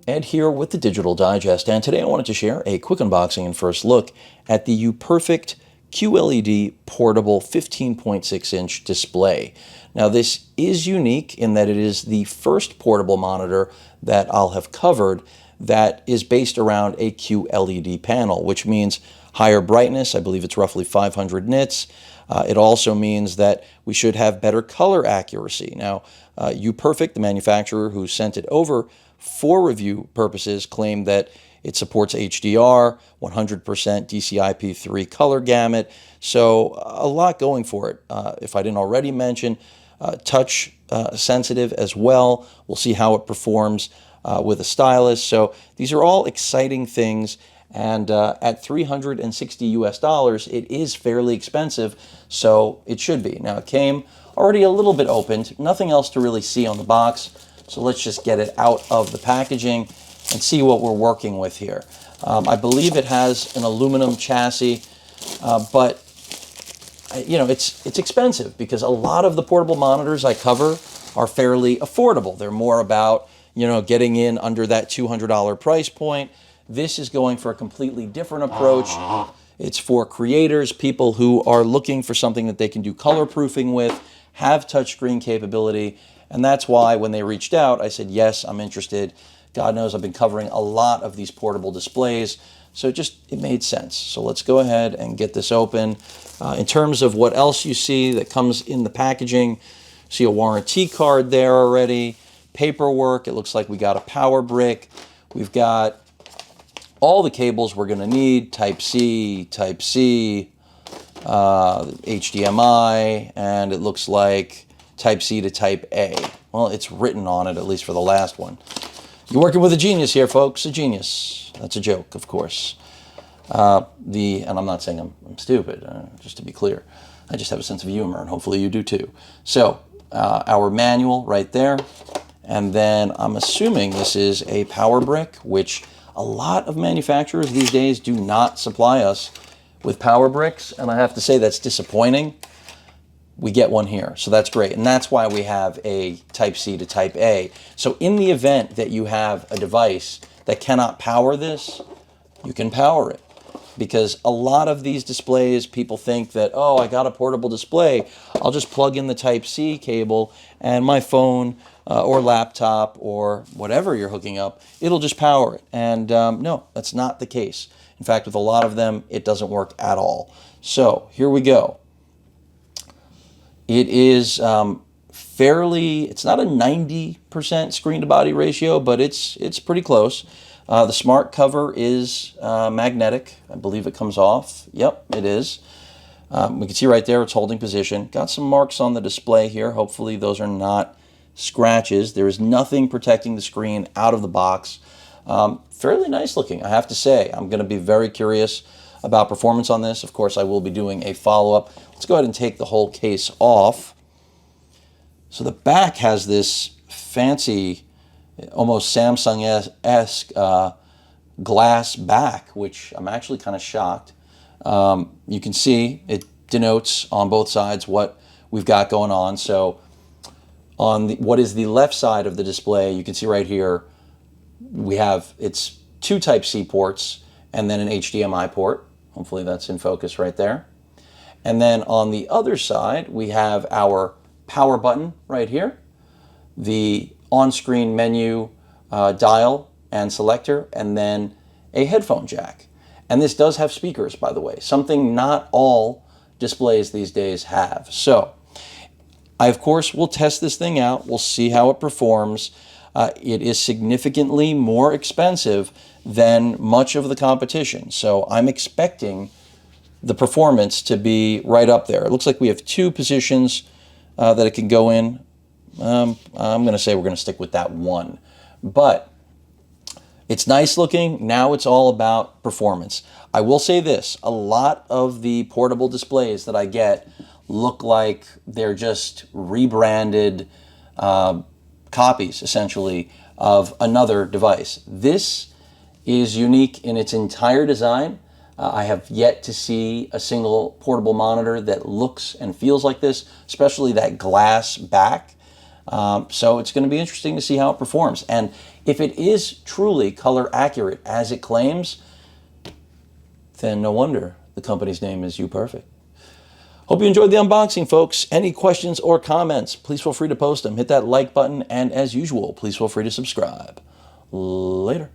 Ed here with the Digital Digest, and today I wanted to share a quick unboxing and first look at the UPERFECT QLED portable 15.6-inch display. Now this is unique in that it is the first portable monitor that I'll have covered that is based around a QLED panel, which means higher brightness. I believe it's roughly 500 nits. It also means that we should have better color accuracy. Now, UPERFECT, the manufacturer who sent it over for review purposes, claimed that it supports HDR, 100% DCI-P3 color gamut, so a lot going for it. If I didn't already mention, touch sensitive as well. We'll see how it performs with a stylus. So these are all exciting things, and at $360 US, it is fairly expensive, so it should be. Now it came already a little bit opened, nothing else to really see on the box. So let's just get it out of the packaging and see what we're working with here. I believe it has an aluminum chassis, but you know, it's expensive because a lot of the portable monitors I cover are fairly affordable. They're more about, you know, getting in under that $200 price point. This is going for a completely different approach. It's for creators, people who are looking for something that they can do color proofing with, have touchscreen capability. And that's why when they reached out, I said, yes, I'm interested. God knows I've been covering a lot of these portable displays, so it made sense. So let's go ahead and get this open. In terms of what else you see that comes in the packaging, see a warranty card there already, paperwork. It looks like we got a power brick. We've got all the cables we're going to need, Type-C, Type-C, HDMI, and it looks like Type-C to Type-A. Well, it's written on it, at least for the last one. You're working with a genius here, folks, a genius. That's a joke, of course. And I'm not saying I'm stupid, just to be clear. I just have a sense of humor, and hopefully you do too. So, our manual right there, and then I'm assuming this is a power brick, which a lot of manufacturers these days do not supply us with power bricks, and I have to say that's disappointing. We get one here, so that's great. And that's why we have a Type-C to Type-A. So in the event that you have a device that cannot power this, you can power it. Because a lot of these displays, people think that, oh, I got a portable display, I'll just plug in the Type-C cable and my phone or laptop or whatever you're hooking up, it'll just power it. And no, that's not the case. In fact, with a lot of them, it doesn't work at all. So here we go. It is it's not a 90% screen to body ratio, but it's pretty close. The smart cover is magnetic. I believe it comes off. Yep, it is. We can see right there it's holding position. Got some marks on the display here. Hopefully those are not scratches. There is nothing protecting the screen out of the box. Fairly nice looking, I have to say. I'm going to be very curious about performance on this. Of course, I will be doing a follow-up. Let's go ahead and take the whole case off. So the back has this fancy, almost Samsung-esque glass back, which I'm actually kind of shocked. You can see it denotes on both sides what we've got going on. So on what is the left side of the display, you can see right here, it's two Type-C ports and then an HDMI port. Hopefully that's in focus right there. And then on the other side, we have our power button right here, the on-screen menu dial and selector, and then a headphone jack. And this does have speakers, by the way, something not all displays these days have. So I, of course, will test this thing out. We'll see how it performs. It is significantly more expensive than much of the competition. So I'm expecting the performance to be right up there. It looks like we have two positions that it can go in. I'm going to say we're going to stick with that one. But it's nice looking. Now it's all about performance. I will say this. A lot of the portable displays that I get look like they're just rebranded copies, essentially, of another device. This is unique in its entire design. I have yet to see a single portable monitor that looks and feels like this, especially that glass back. So it's going to be interesting to see how it performs. And if it is truly color accurate as it claims, then no wonder the company's name is UPERFECT. Hope you enjoyed the unboxing, folks. Any questions or comments, please feel free to post them. Hit that like button, and as usual, please feel free to subscribe. Later.